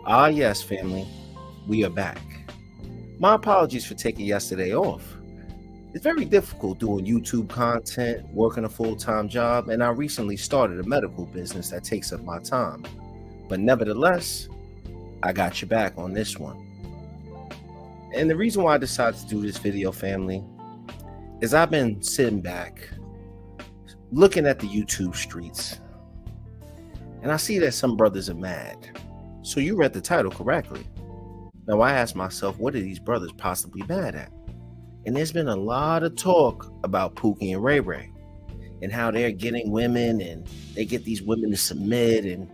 Ah, yes, family, we are back. My apologies for taking yesterday off. It's very difficult doing YouTube content, working a full-time job, and I recently started a medical business that takes up my time. But nevertheless, I got your back on this one. And the reason why I decided to do this video, family, is I've been sitting back, looking at the YouTube streets, and I see that some brothers are mad. So you read the title correctly. Now I asked myself, what are these brothers possibly mad at? And there's been a lot of talk about Pookie and Ray Ray and how they're getting women and they get these women to submit. And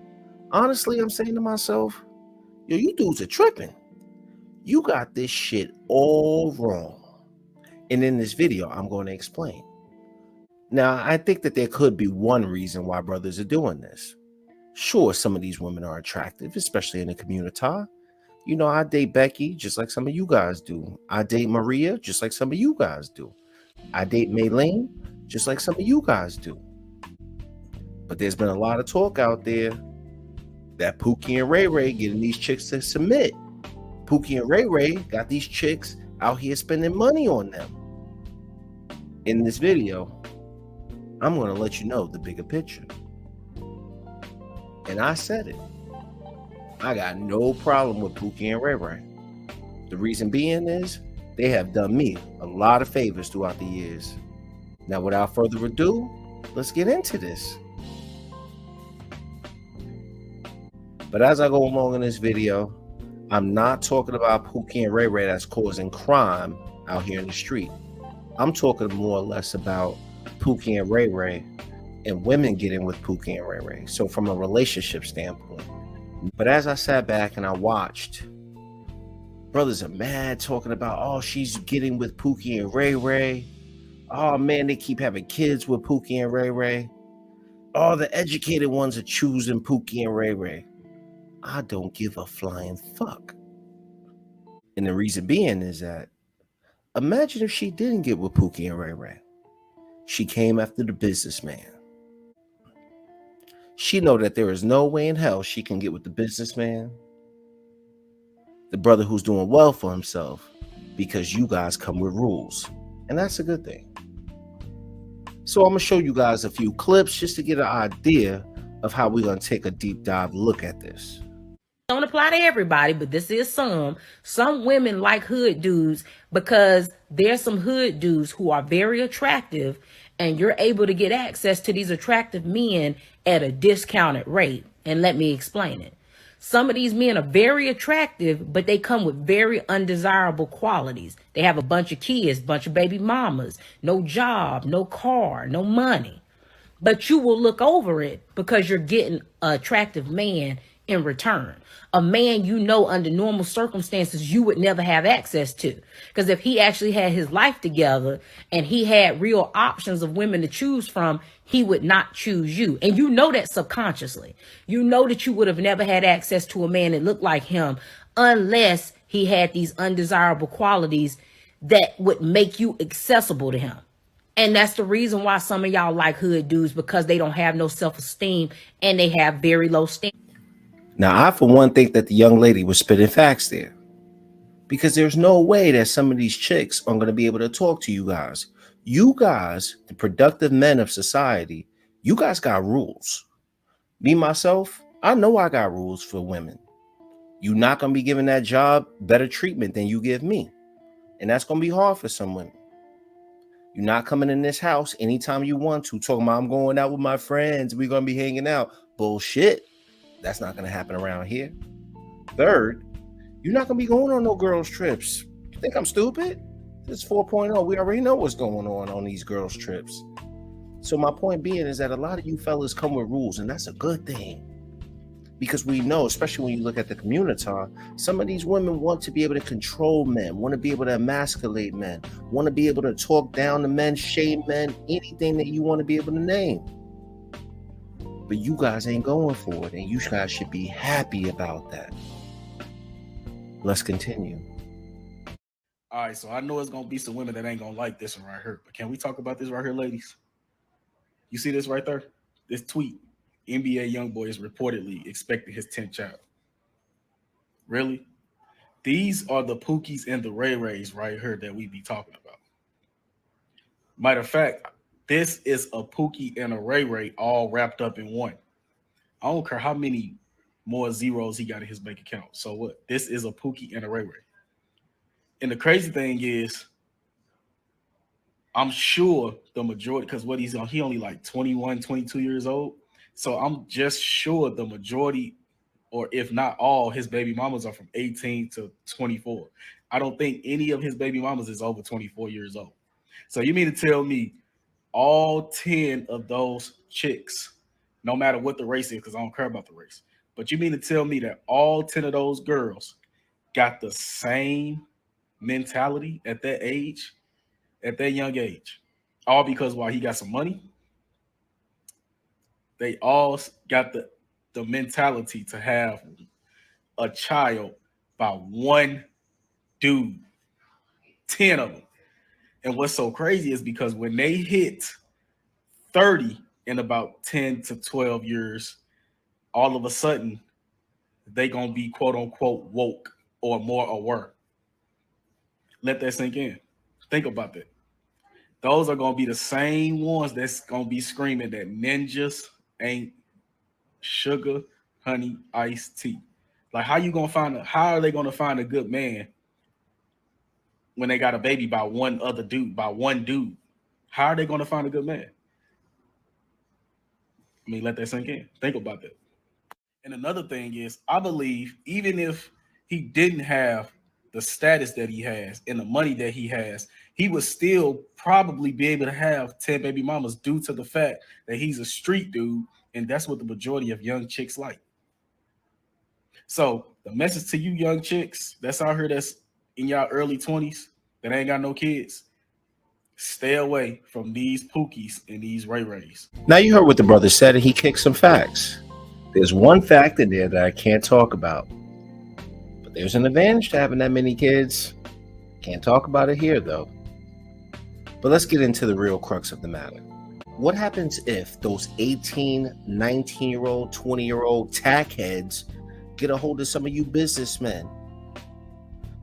honestly, I'm saying to myself, yo, you dudes are tripping. You got this shit all wrong. And in this video, I'm going to explain. Now, I think that there could be one reason why brothers are doing this. Sure, some of these women are attractive, especially in the community. You know, I date Becky just like some of you guys do. I date Maria just like some of you guys do. I date Maylene just like some of you guys do. But there's been a lot of talk out there that Pookie and Ray Ray getting these chicks to submit. Pookie and Ray Ray got these chicks out here spending money on them. In this video, I'm going to let you know the bigger picture. And I said it. I got no problem with Pookie and Ray Ray. The reason being is they have done me a lot of favors throughout the years. Now, without further ado, let's get into this. But as I go along in this video, I'm not talking about Pookie and Ray Ray that's causing crime out here in the street. I'm talking more or less about Pookie and Ray Ray and women getting with Pookie and Ray Ray. So from a relationship standpoint. But as I sat back and I watched, brothers are mad talking about, oh, she's getting with Pookie and Ray Ray. Oh, man, they keep having kids with Pookie and Ray Ray. Oh, the educated ones are choosing Pookie and Ray Ray. I don't give a flying fuck. And the reason being is that, imagine if she didn't get with Pookie and Ray Ray. She came after the businessman. She know that there is no way in hell she can get with the businessman, the brother who's doing well for himself, because you guys come with rules. And that's a good thing. So I'm going to show you guys a few clips just to get an idea of how we're going to take a deep dive look at this. Don't apply to everybody, but this is some women like hood dudes because there's some hood dudes who are very attractive and you're able to get access to these attractive men at a discounted rate. And let me explain it. Some of these men are very attractive, but they come with very undesirable qualities. They have a bunch of kids, bunch of baby mamas, no job, no car, no money. But you will look over it because you're getting an attractive man in return. A man you know under normal circumstances you would never have access to. Because if he actually had his life together and he had real options of women to choose from, he would not choose you. And you know that subconsciously. You know that you would have never had access to a man that looked like him unless he had these undesirable qualities that would make you accessible to him. And that's the reason why some of y'all like hood dudes, because they don't have no self-esteem and they have very low standards. Now, I, for one, think that the young lady was spitting facts there. Because there's no way that some of these chicks are going to be able to talk to you guys. You guys, the productive men of society, you guys got rules. Me, myself, I know I got rules for women. You're not going to be giving that job better treatment than you give me. And that's going to be hard for some women. You're not coming in this house anytime you want to, talking about I'm going out with my friends, we're going to be hanging out. Bullshit. That's not going to happen around here. Third, you're not going to be going on no girls' trips. You think I'm stupid? This is 4.0. We already know what's going on these girls' trips. So my point being is that a lot of you fellas come with rules, and that's a good thing. Because we know, especially when you look at the community, some of these women want to be able to control men, want to be able to emasculate men, want to be able to talk down to men, shame men, anything that you want to be able to name. But you guys ain't going for it, and you guys should be happy about that. Let's continue. All right, so I know it's gonna be some women that ain't gonna like this one right here, but can we talk about this right here, ladies? You see this right there? This tweet: NBA YoungBoy is reportedly expecting his 10th child. Really? These are the Pookies and the Ray Rays right here that we be talking about. Matter of fact, this is a Pookie and a Ray Ray all wrapped up in one. I don't care how many more zeros he got in his bank account. So what? This is a Pookie and a Ray Ray. And the crazy thing is, I'm sure the majority, because what he's on, he only like 21, 22 years old. So I'm just sure the majority, or if not all, his baby mamas are from 18 to 24. I don't think any of his baby mamas is over 24 years old. So you mean to tell me all 10 of those chicks, no matter what the race is, because I don't care about the race, but you mean to tell me that all 10 of those girls got the same mentality at that age, at that young age? All because while he got some money, they all got the mentality to have a child by one dude, 10 of them. And what's so crazy is because when they hit 30 in about 10 to 12 years, all of a sudden they gonna be quote unquote woke or more aware. Let that sink in. Think about that. Those are gonna be the same ones that's gonna be screaming that ninjas ain't sugar, honey, iced tea. Like how are they gonna find a good man when they got a baby by one dude? How are they gonna find a good man? I mean, let that sink in. Think about that. And another thing is, I believe even if he didn't have the status that he has and the money that he has, he would still probably be able to have 10 baby mamas due to the fact that he's a street dude. And that's what the majority of young chicks like. So the message to you young chicks that's out here that's in y'all early 20s that ain't got no kids, stay away from these Pookies and these Ray Rays. Now you heard what the brother said, and he kicked some facts. There's one fact in there that I can't talk about, but there's an advantage to having that many kids. Can't talk about it here though. But let's get into the real crux of the matter. What happens if those 18, 19-year-old, 20-year-old tackheads get a hold of some of you businessmen,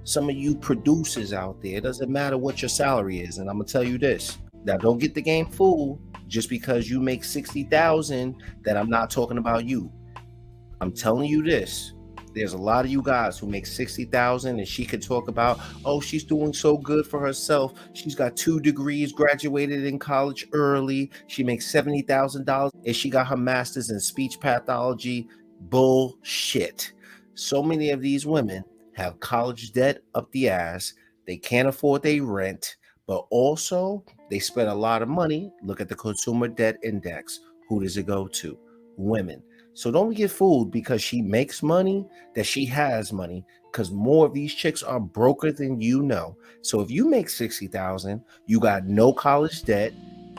some of you producers out there? It doesn't matter what your salary is, and I'm gonna tell you this. Now, don't get the game fooled just because you make 60,000 that I'm not talking about you. I'm telling you this. There's a lot of you guys who make 60,000 and she could talk about, oh, she's doing so good for herself. She's got 2 degrees, graduated in college early. She makes $70,000 and she got her master's in speech pathology. Bullshit. So many of these women have college debt up the ass. They can't afford their rent, but also they spend a lot of money. Look at the consumer debt index. Who does it go to? Women. So don't get fooled because she makes money that she has money, because more of these chicks are broker than you know. So if you make 60,000, you got no college debt,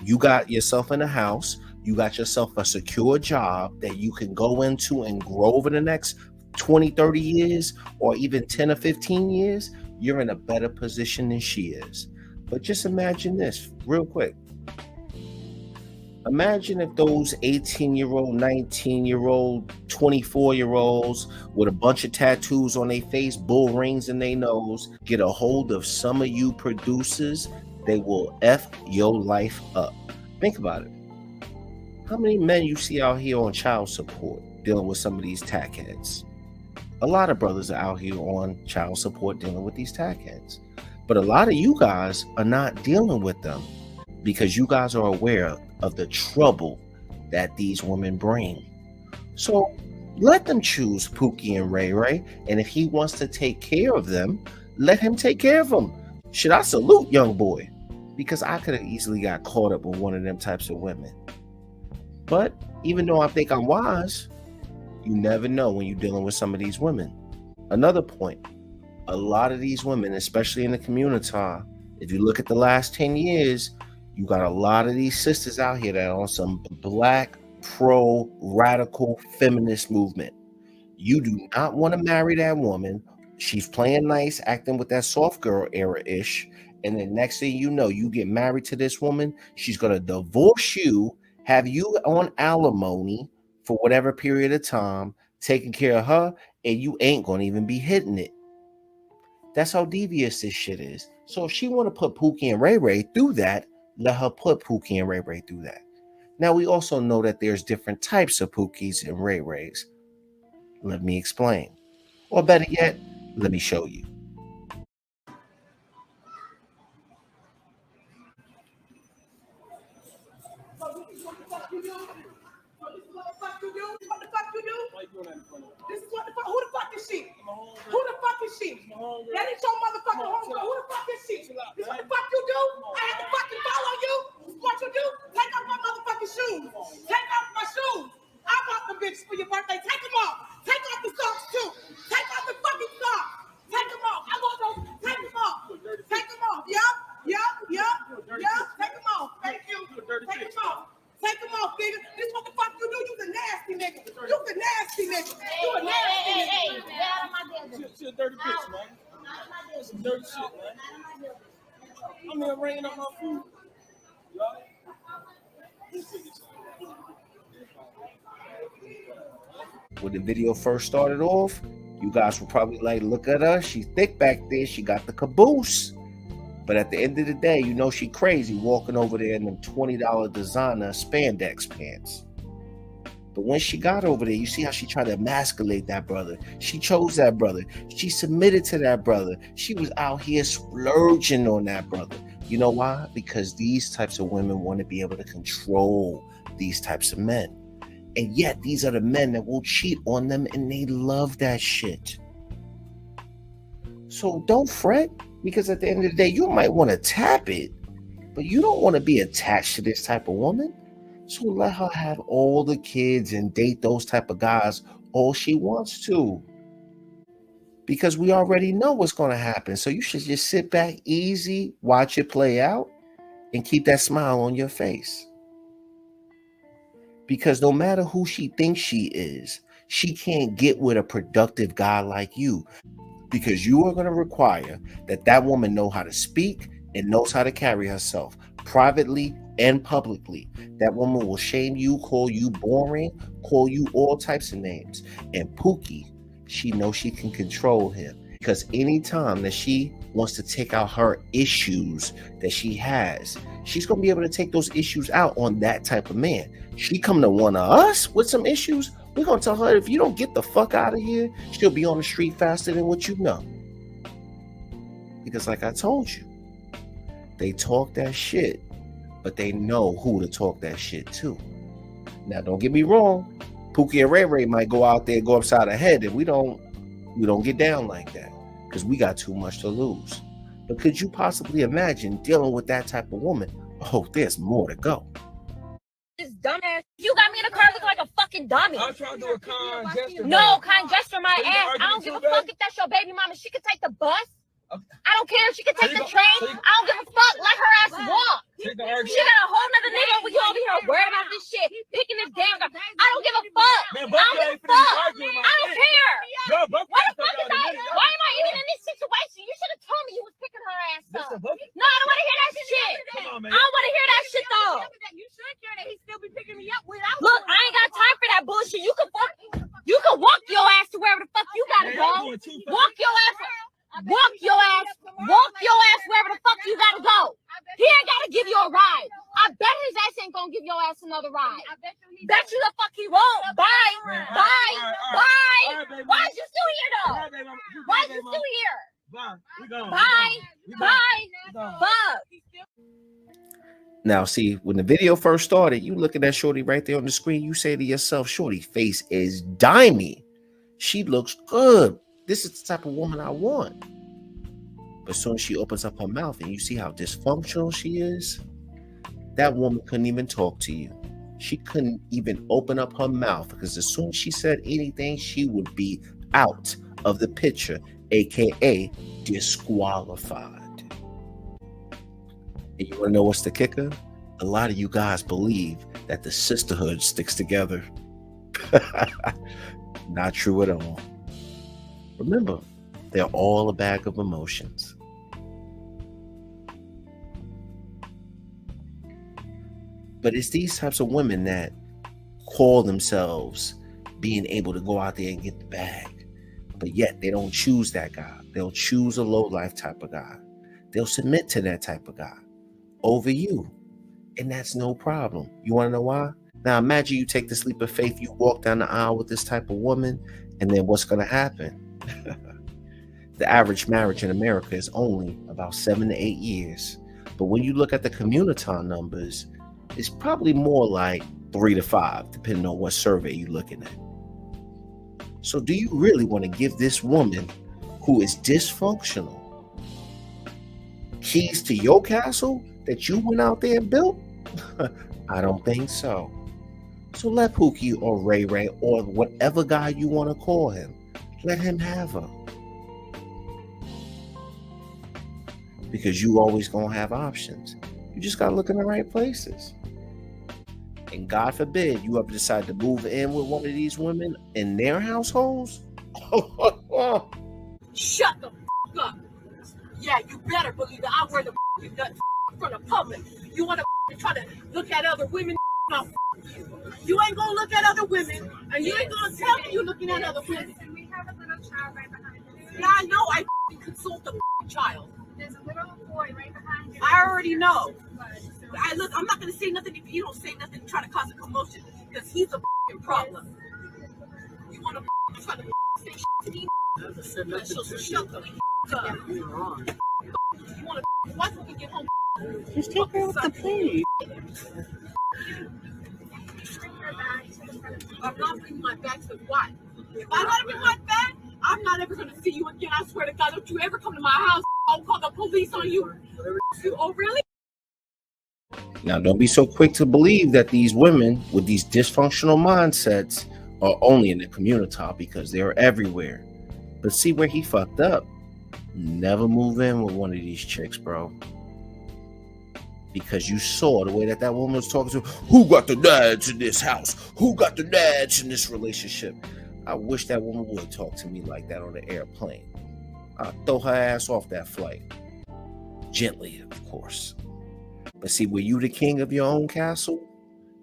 you got yourself in a house, you got yourself a secure job that you can go into and grow over the next 20, 30 years, or even 10 or 15 years, you're in a better position than she is. But just imagine this real quick. Imagine if those 18-year-old, 19-year-old, 24-year-olds with a bunch of tattoos on their face, bull rings in their nose, get a hold of some of you producers. They will F your life up. Think about it. How many men you see out here on child support dealing with some of these tackheads? A lot of brothers are out here on child support dealing with these tackheads. But a lot of you guys are not dealing with them because you guys are aware of the trouble that these women bring. So let them choose Pookie and Ray Ray, and if he wants to take care of them, let him take care of them. Should I salute young boy? Because I could have easily got caught up with one of them types of women. But even though I think I'm wise, you never know when you're dealing with some of these women. Another point, a lot of these women, especially in the community, if you look at the last 10 years, you got a lot of these sisters out here that are on some black, pro, radical feminist movement. You do not want to marry that woman. She's playing nice, acting with that soft girl era-ish. And then next thing you know, you get married to this woman. She's going to divorce you, have you on alimony for whatever period of time, taking care of her and you ain't gonna even be hitting it. That's how devious this shit is. So if she want to put Pookie and Ray Ray through that, let her put Pookie and Ray Ray through that. Now we also know that there's different types of Pookies and Ray Rays. Let me explain. Or better yet, let me show you. This is what the fuck. Who the fuck is she? Who the fuck is she? That ain't your motherfucking homegirl. Who the fuck is she? This what the fuck you do? I had to fucking follow you. What you do? Take off my motherfucking shoes. Take off my shoes. I bought the bitch for your birthday. Take them off. Take off the socks too. Take off the fucking socks. Take them off. I want those. Take them off. Take them off. Yup. Take them off. Thank you. Take them off. Take them off, nigga. This what the fuck you do. You's a nasty nigga. You a nasty nigga. You a nasty nigga. Hey, get out of my business. She a dirty bitch, man. That's some dirty shit, man. I'm here ringing up my food. When the video first started off, you guys were probably like, look at her. She's thick back there. She got the caboose. But at the end of the day, you know she crazy walking over there in them $20 designer spandex pants. But when she got over there, you see how she tried to emasculate that brother. She chose that brother. She submitted to that brother. She was out here splurging on that brother. You know why? Because these types of women want to be able to control these types of men. And yet these are the men that will cheat on them, and they love that shit. So don't fret. Because at the end of the day, you might want to tap it, but you don't want to be attached to this type of woman. So let her have all the kids and date those type of guys all she wants to. Because we already know what's going to happen. So you should just sit back easy, watch it play out, and keep that smile on your face. Because no matter who she thinks she is, she can't get with a productive guy like you. Because you are going to require that woman know how to speak and knows how to carry herself privately and publicly. That woman will shame you, call you boring, call you all types of names. And Pookie, she knows she can control him. Because anytime that she wants to take out her issues that she has, she's going to be able to take those issues out on that type of man. She come to one of us with some issues, we're going to tell her, if you don't get the fuck out of here, she'll be on the street faster than what you know. Because like I told you, they talk that shit, but they know who to talk that shit to. Now, don't get me wrong. Pookie and Ray Ray might go out there and go upside the head, and we don't get down like that because we got too much to lose. But could you possibly imagine dealing with that type of woman? Oh, there's more to go. This dumbass, you got me in a car looking like a fucking dummy. I'm trying to do a kind gesture. No, kind gesture my ass. I don't give a fuck if that's your baby mama. She can take the bus. Okay. I don't care if she can take the train. I don't give a fuck. Let her ass walk. She got a whole nother nigga over here worried about this shit. Picking this damn guy. I don't give a fuck. I don't give a fuck. I don't care. What the fuck is that? Why am I even in this situation? You should have told me you was picking her ass up. No, I don't want to hear that shit. I don't want to hear that shit though. You should care that he still be picking me up without. Look, I ain't got time for that bullshit. You can walk your ass to wherever the fuck you gotta go. Walk your ass wherever the fuck you gotta go. He ain't gotta give you a ride. I bet his ass ain't gonna give your ass another ride. Bet you the fuck he won't. Bye. Why is you still here though? Why is you still here? Bye. Fuck. Now, see, when the video first started, you looking at Shorty right there on the screen, you say to yourself, Shorty's face is dimey. She looks good. This is the type of woman I want. But as soon as she opens up her mouth and you see how dysfunctional she is, that woman couldn't even talk to you. She couldn't even open up her mouth because as soon as she said anything, she would be out of the picture, aka disqualified. And you want to know what's the kicker? A lot of you guys believe that the sisterhood sticks together. Not true at all. Remember, they're all a bag of emotions. But it's these types of women that call themselves being able to go out there and get the bag. But yet they don't choose that guy. They'll choose a low life type of guy. They'll submit to that type of guy over you. And that's no problem. You want to know why? Now imagine you take this leap of faith, you walk down the aisle with this type of woman, and then what's going to happen? The average marriage in America is only about 7 to 8 years. But when you look at the community numbers, it's probably more like 3 to 5, depending on what survey you're looking at. So do you really want to give this woman who is dysfunctional keys to your castle that you went out there and built? I don't think so. So let Pookie or Ray Ray or whatever guy you want to call him, let him have her. Because you always gonna have options. You just gotta look in the right places. And God forbid you ever decide to move in with one of these women in their households. Shut the f up. Yeah, you better believe that I wear the f nuts in front of public. You want to try to look at other women? No, you ain't gonna look at other women, and you ain't gonna tell me you're looking at other women. We have a little child right behind you. Yeah, I know. I consult the child. There's a little boy right behind you. I already know. Look, I'm not gonna say nothing if you don't say nothing to try to cause a commotion, because he's a problem. You want to try to say shit to me? So shut the up. You want to? Why don't we get home? Just take her off the plane. I'm not bringing my bag to what? If I gotta bring my bag, I'm not ever gonna see you again. I swear to God, don't you ever come to my house. I'll call the police on you. Oh, really? Now, don't be so quick to believe that these women with these dysfunctional mindsets are only in the community because they're everywhere. But see where he fucked up. Never move in with one of these chicks, bro. Because you saw the way that woman was talking to, who got the dads in this house? Who got the dads in this relationship? I wish that woman would talk to me like that on the airplane. I'll throw her ass off that flight. Gently, of course. But see, where you the king of your own castle,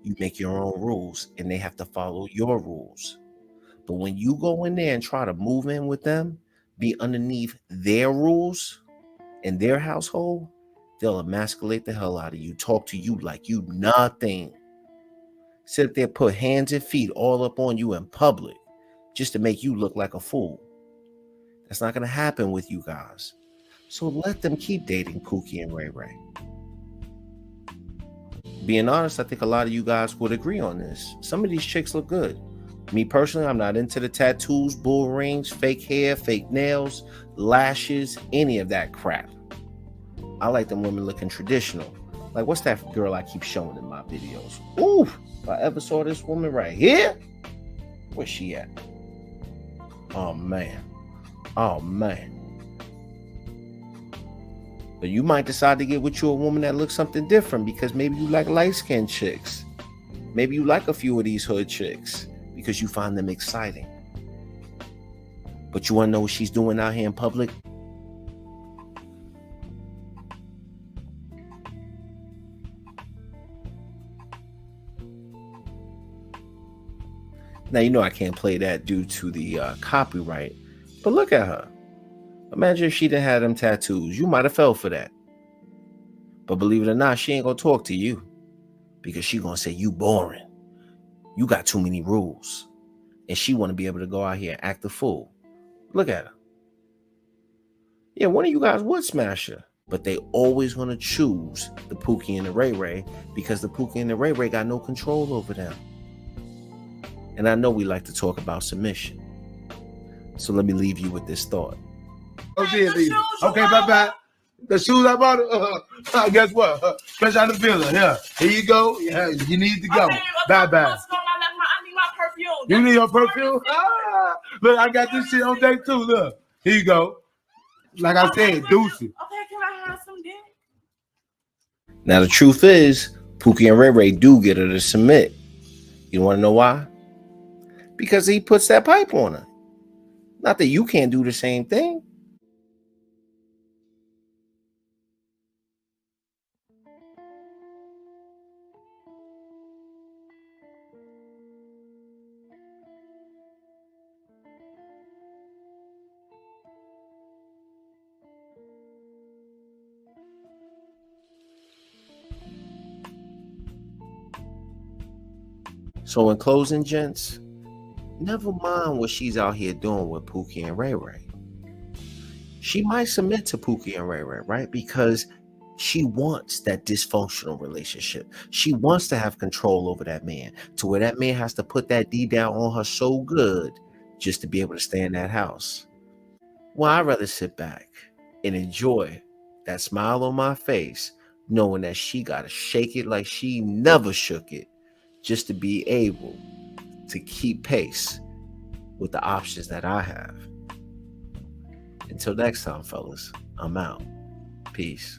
you make your own rules, and they have to follow your rules. But when you go in there and try to move in with them, be underneath their rules in their household, they'll emasculate the hell out of you, talk to you like you nothing. Sit there, put hands and feet all up on you in public just to make you look like a fool. That's not going to happen with you guys. So let them keep dating Pookie and Ray Ray. Being honest, I think a lot of you guys would agree on this. Some of these chicks look good. Me personally, I'm not into the tattoos, bull rings, fake hair, fake nails, lashes, any of that crap. I like them women looking traditional. Like, what's that girl I keep showing in my videos? Ooh, if I ever saw this woman right here, where's she at? Oh, man. Oh, man. But you might decide to get with you a woman that looks something different because maybe you like light-skinned chicks. Maybe you like a few of these hood chicks because you find them exciting. But you want to know what she's doing out here in public? Now, you know I can't play that due to the copyright, but look at her. Imagine if she didn't have them tattoos. You might have fell for that. But believe it or not, she ain't gonna talk to you because she gonna say you boring. You got too many rules. And she want to be able to go out here and act a fool. Look at her. Yeah, one of you guys would smash her, but they always gonna choose the Pookie and the Ray Ray because the Pookie and the Ray Ray got no control over them. And I know we like to talk about submission. So let me leave you with this thought. Okay, bye-bye. The shoes I bought, guess what? Fresh out the building. Yeah, here you go. Yeah, you need to go. Bye-bye. I need my perfume. You need your perfume? Ah, look, I got this shit on deck too. Look, here you go. Like I said, deuces. Okay, can I have some then? Now, the truth is, Pookie and Ray Ray do get her to submit. You want to know why? Because he puts that pipe on her. Not that you can't do the same thing. So in closing, gents, never mind what she's out here doing with Pookie and Ray Ray. She might submit to Pookie and Ray Ray, right? Because she wants that dysfunctional relationship. She wants to have control over that man, to where that man has to put that D down on her so good just to be able to stay in that house. Well, I'd rather sit back and enjoy that smile on my face, knowing that she got to shake it like she never shook it, just to be able to keep pace with the options that I have. Until next time, fellas, I'm out. Peace.